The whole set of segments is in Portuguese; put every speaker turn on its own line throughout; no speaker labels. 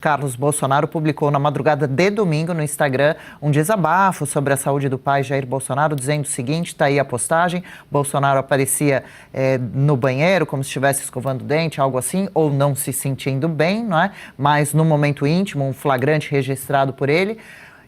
Carlos Bolsonaro publicou na madrugada de domingo no Instagram um desabafo sobre a saúde do pai Jair Bolsonaro, dizendo o seguinte, está aí a postagem: Bolsonaro aparecia no banheiro como se estivesse escovando o dente, algo assim, ou não se sentindo bem, não é? Mas no momento íntimo, um flagrante registrado por ele.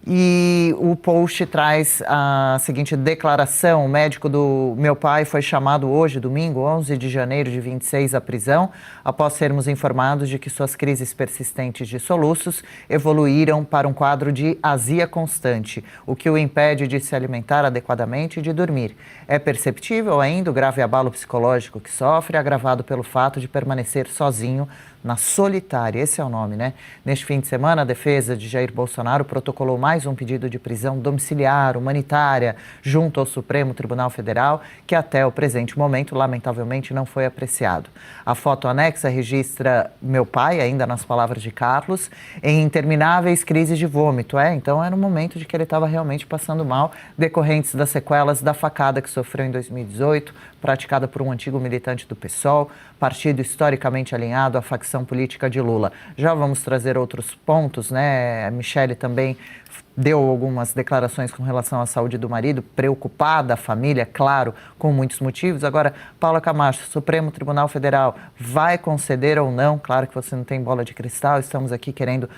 E o post traz a seguinte declaração: o médico do meu pai foi chamado hoje, domingo, 11 de janeiro de 26, à prisão, após sermos informados de que suas crises persistentes de soluços evoluíram para um quadro de azia constante, o que o impede de se alimentar adequadamente e de dormir. É perceptível ainda o grave abalo psicológico que sofre, agravado pelo fato de permanecer sozinho na solitária, esse é o nome, né? Neste fim de semana, a defesa de Jair Bolsonaro protocolou mais um pedido de prisão domiciliar, humanitária, junto ao Supremo Tribunal Federal, que até o presente momento, lamentavelmente, não foi apreciado. A foto anexa registra meu pai, ainda nas palavras de Carlos, em intermináveis crises de vômito. Então era um momento de que ele estava realmente passando mal, decorrentes das sequelas da facada que sofreu em 2018, praticada por um antigo militante do PSOL, partido historicamente alinhado à facção política de Lula. Já vamos trazer outros pontos, né? A Michele também deu algumas declarações com relação à saúde do marido, preocupada, a família, claro, com muitos motivos. Agora, Paula Camacho, Supremo Tribunal Federal vai conceder ou não? Claro que você não tem bola de cristal, estamos aqui querendo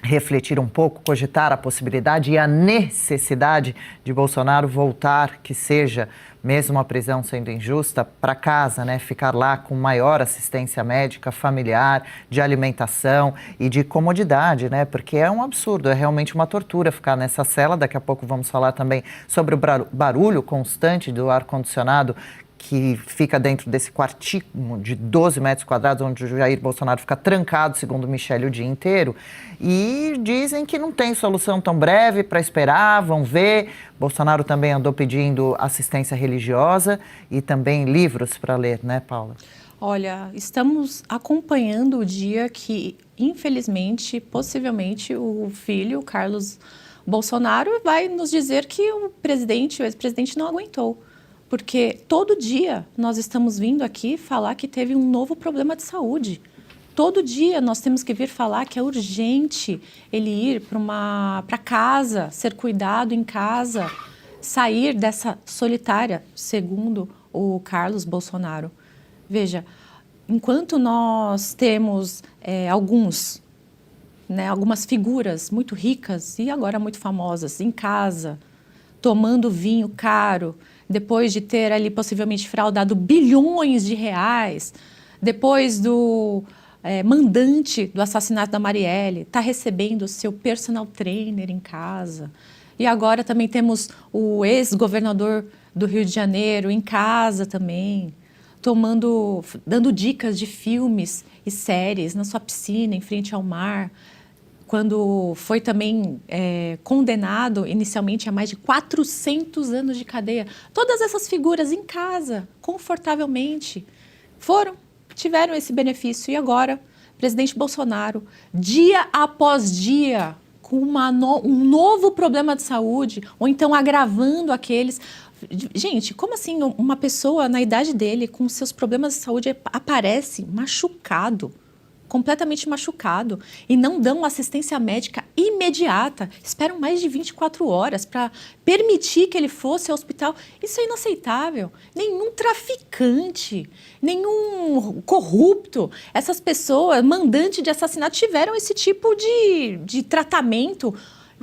refletir um pouco, cogitar a possibilidade e a necessidade de Bolsonaro voltar, que seja, mesmo a prisão sendo injusta, para casa, né? Ficar lá com maior assistência médica, familiar, de alimentação e de comodidade, né? Porque é um absurdo, é realmente uma tortura ficar nessa cela. Daqui a pouco vamos falar também sobre o barulho constante do ar-condicionado que fica dentro desse quartinho de 12 metros quadrados, onde o Jair Bolsonaro fica trancado, segundo Michele, o dia inteiro. E dizem que não tem solução tão breve para esperar, vão ver. Bolsonaro também andou pedindo assistência religiosa e também livros para ler, né, Paula?
Olha, estamos acompanhando o dia que, infelizmente, possivelmente, o filho, Carlos Bolsonaro, vai nos dizer que o ex-presidente não aguentou. Porque todo dia nós estamos vindo aqui falar que teve um novo problema de saúde. Todo dia nós temos que vir falar que é urgente ele ir para casa, ser cuidado em casa, sair dessa solitária, segundo o Carlos Bolsonaro. Veja, enquanto nós temos algumas figuras muito ricas e agora muito famosas em casa, tomando vinho caro, depois de ter ali possivelmente fraudado bilhões de reais, depois do mandante do assassinato da Marielle, está recebendo o seu personal trainer em casa. E agora também temos o ex-governador do Rio de Janeiro em casa também, dando dicas de filmes e séries na sua piscina, em frente ao mar, quando foi também condenado inicialmente a mais de 400 anos de cadeia. Todas essas figuras em casa, confortavelmente, tiveram esse benefício. E agora, o presidente Bolsonaro, dia após dia, com um novo problema de saúde, ou então agravando aqueles. Gente, como assim uma pessoa na idade dele, com seus problemas de saúde, aparece machucado? Completamente machucado, e não dão assistência médica imediata, esperam mais de 24 horas para permitir que ele fosse ao hospital. Isso é inaceitável. Nenhum traficante, nenhum corrupto, essas pessoas, mandante de assassinato, tiveram esse tipo de tratamento.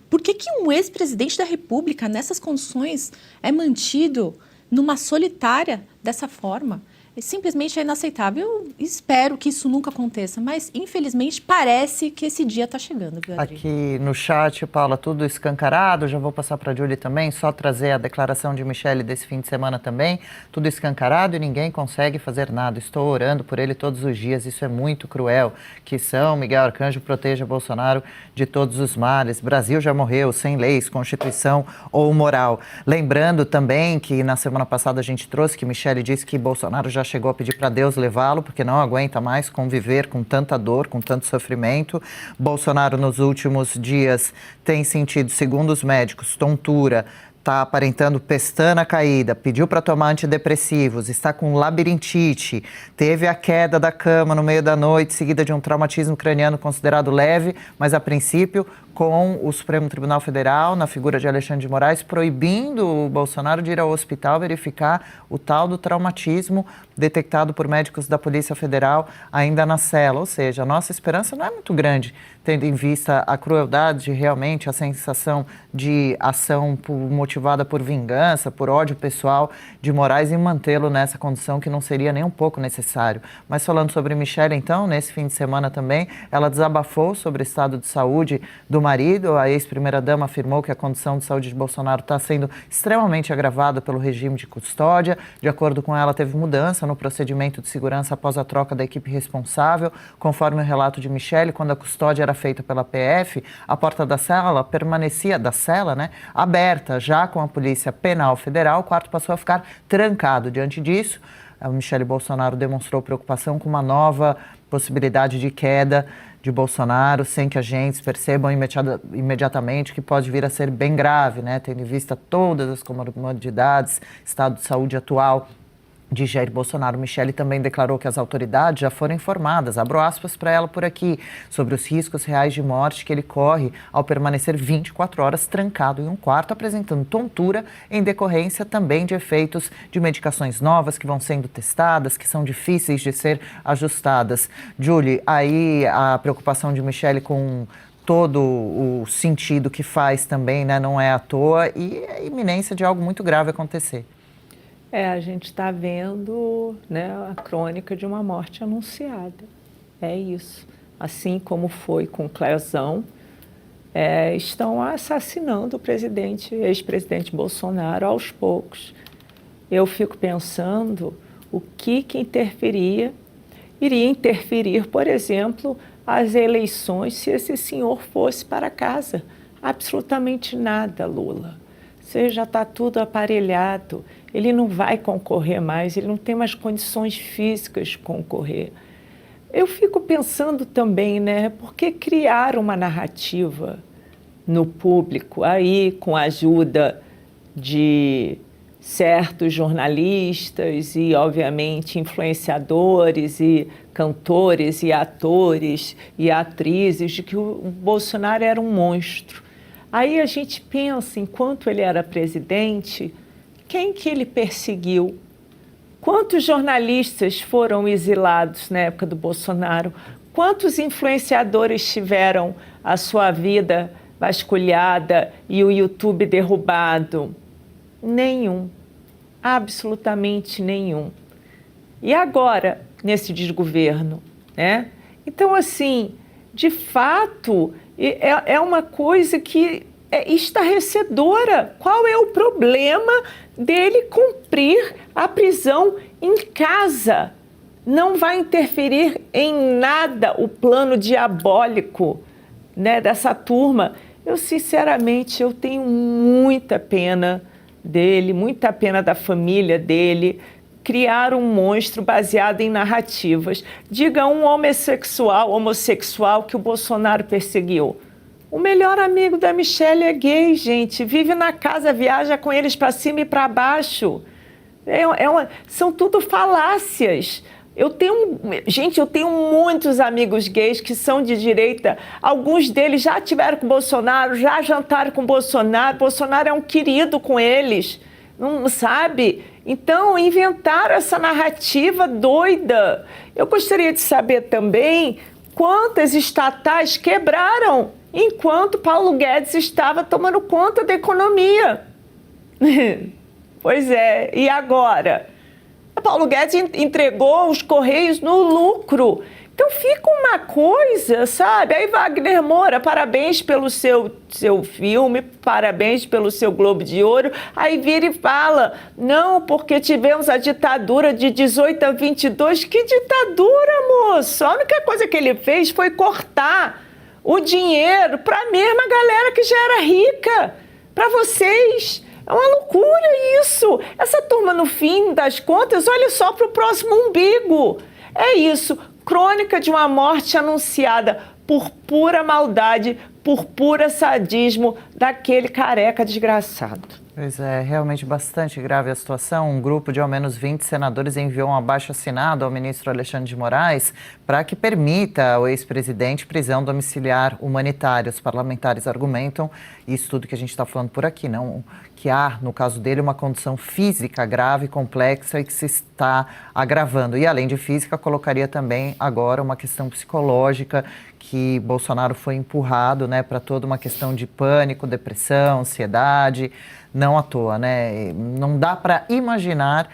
Por que um ex-presidente da República, nessas condições, é mantido numa solitária dessa forma? Simplesmente é inaceitável. Eu espero que isso nunca aconteça, mas infelizmente parece que esse dia está chegando, viu, Adri?
Aqui no chat, Paula, tudo escancarado, já vou passar para a Julie também, só trazer a declaração de Michele desse fim de semana também, tudo escancarado e ninguém consegue fazer nada. Estou orando por ele todos os dias, isso é muito cruel. Que São Miguel Arcanjo proteja Bolsonaro de todos os males. Brasil já morreu, sem leis, Constituição ou moral. Lembrando também que na semana passada a gente trouxe que Michele disse que Bolsonaro já chegou a pedir para Deus levá-lo, porque não aguenta mais conviver com tanta dor, com tanto sofrimento. Bolsonaro, nos últimos dias, tem sentido, segundo os médicos, tontura, está aparentando pestana caída, pediu para tomar antidepressivos, está com labirintite, teve a queda da cama no meio da noite, seguida de um traumatismo craniano considerado leve, mas a princípio com o Supremo Tribunal Federal, na figura de Alexandre de Moraes, proibindo o Bolsonaro de ir ao hospital verificar o tal do traumatismo detectado por médicos da Polícia Federal ainda na cela. Ou seja, a nossa esperança não é muito grande, tendo em vista a crueldade, realmente, a sensação de ação motivada por vingança, por ódio pessoal de Moraes, em mantê-lo nessa condição que não seria nem um pouco necessário. Mas falando sobre Michelle, então, nesse fim de semana também, ela desabafou sobre o estado de saúde do marido. A ex-primeira-dama afirmou que a condição de saúde de Bolsonaro está sendo extremamente agravada pelo regime de custódia. De acordo com ela, teve mudança no procedimento de segurança após a troca da equipe responsável. Conforme o relato de Michelle, quando a custódia era feita pela PF, a porta da cela permanecia, aberta. Já com a Polícia Penal Federal, o quarto passou a ficar trancado. Diante disso, a Michelle Bolsonaro demonstrou preocupação com uma nova possibilidade de queda de Bolsonaro, sem que agentes percebam imediatamente que pode vir a ser bem grave, tendo em vista todas as comorbidades, estado de saúde atual de Jair Bolsonaro. Michelle também declarou que as autoridades já foram informadas, abro aspas para ela por aqui, sobre os riscos reais de morte que ele corre ao permanecer 24 horas trancado em um quarto, apresentando tontura em decorrência também de efeitos de medicações novas que vão sendo testadas, que são difíceis de ser ajustadas. Julie, aí a preocupação de Michelle com todo o sentido que faz também, não é à toa, e a iminência de algo muito grave acontecer.
A gente está vendo, a crônica de uma morte anunciada. É isso. Assim como foi com Clezão, estão assassinando o ex-presidente Bolsonaro aos poucos. Eu fico pensando o que iria interferir, por exemplo, as eleições se esse senhor fosse para casa. Absolutamente nada, Lula. Você já está tudo aparelhado. Ele não vai concorrer mais, ele não tem mais condições físicas de concorrer. Eu fico pensando também, por que criar uma narrativa no público, aí com a ajuda de certos jornalistas e, obviamente, influenciadores e cantores e atores e atrizes, de que o Bolsonaro era um monstro. Aí a gente pensa, enquanto ele era presidente, quem que ele perseguiu? Quantos jornalistas foram exilados na época do Bolsonaro? Quantos influenciadores tiveram a sua vida vasculhada e o YouTube derrubado? Nenhum. Absolutamente nenhum. E agora, nesse desgoverno, Então, assim, de fato, é uma coisa que é estarrecedora. Qual é o problema dele cumprir a prisão em casa? Não vai interferir em nada o plano diabólico, dessa turma. Eu, sinceramente, eu tenho muita pena dele, muita pena da família dele, criar um monstro baseado em narrativas. Diga um homossexual que o Bolsonaro perseguiu. O melhor amigo da Michelle é gay, gente. Vive na casa, viaja com eles para cima e para baixo. São tudo falácias. Eu tenho muitos amigos gays que são de direita. Alguns deles já tiveram com o Bolsonaro, já jantaram com o Bolsonaro. Bolsonaro é um querido com eles, não sabe? Então, inventaram essa narrativa doida. Eu gostaria de saber também quantas estatais quebraram enquanto Paulo Guedes estava tomando conta da economia. Pois é, e agora? Paulo Guedes entregou os Correios no lucro. Então fica uma coisa, sabe? Aí Wagner Moura, parabéns pelo seu filme, parabéns pelo seu Globo de Ouro. Aí vira e fala, não, porque tivemos a ditadura de 18 a 22. Que ditadura, moço? A única coisa que ele fez foi cortar o dinheiro para a mesma galera que já era rica, para vocês. É uma loucura isso. Essa turma, no fim das contas, olha só para o próximo umbigo. É isso. Crônica de uma morte anunciada por pura maldade, por pura sadismo daquele careca desgraçado.
Pois é, realmente bastante grave a situação. Um grupo de ao menos 20 senadores enviou um abaixo-assinado ao ministro Alexandre de Moraes para que permita ao ex-presidente prisão domiciliar humanitária. Os parlamentares argumentam, isso tudo que a gente está falando por aqui, não, que há, no caso dele, uma condição física grave, complexa e que se está agravando. E, além de física, colocaria também agora uma questão psicológica, que Bolsonaro foi empurrado, né, para toda uma questão de pânico, depressão, ansiedade. Não à toa, né? Não dá para imaginar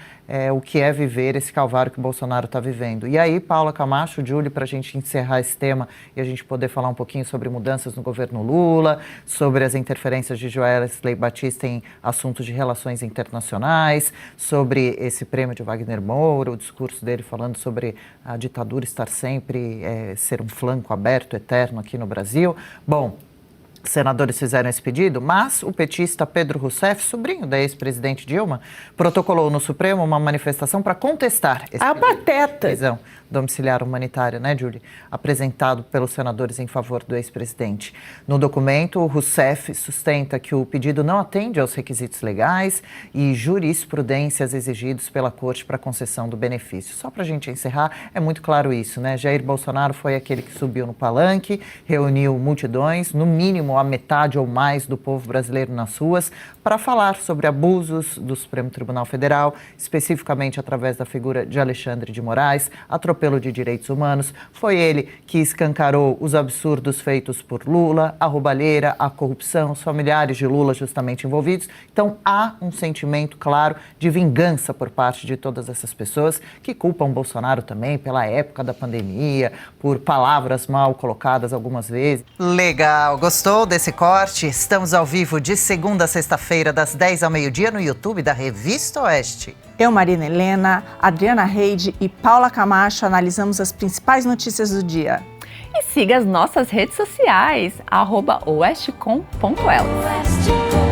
o que é viver esse calvário que o Bolsonaro está vivendo. E aí, Paula Camacho, Júlio, para a gente encerrar esse tema e a gente poder falar um pouquinho sobre mudanças no governo Lula, sobre as interferências de Joesley Batista em assuntos de relações internacionais, sobre esse prêmio de Wagner Moura, o discurso dele falando sobre a ditadura estar sempre, ser um flanco aberto, eterno aqui no Brasil. Bom, senadores fizeram esse pedido, mas o petista Pedro Rousseff, sobrinho da ex-presidente Dilma, protocolou no Supremo uma manifestação para contestar esse pedido de prisão domiciliar humanitária, né, Julie? Apresentado pelos senadores em favor do ex-presidente. No documento, o Rousseff sustenta que o pedido não atende aos requisitos legais e jurisprudências exigidos pela Corte para concessão do benefício. Só para a gente encerrar, é muito claro isso, né? Jair Bolsonaro foi aquele que subiu no palanque, reuniu multidões, no mínimo a metade ou mais do povo brasileiro nas ruas, para falar sobre abusos do Supremo Tribunal Federal, especificamente através da figura de Alexandre de Moraes, atropelo de direitos humanos. Foi ele que escancarou os absurdos feitos por Lula, a roubalheira, a corrupção, os familiares de Lula justamente envolvidos. Então há um sentimento claro de vingança por parte de todas essas pessoas que culpam Bolsonaro também pela época da pandemia, por palavras mal colocadas algumas vezes. Legal, gostou desse corte? Estamos ao vivo de segunda a sexta-feira, das 10 ao meio-dia, no YouTube da Revista Oeste.
Eu, Marina Helena, Adriana Reide e Paula Camacho analisamos as principais notícias do dia.
E siga as nossas redes sociais, @oestcom.elas.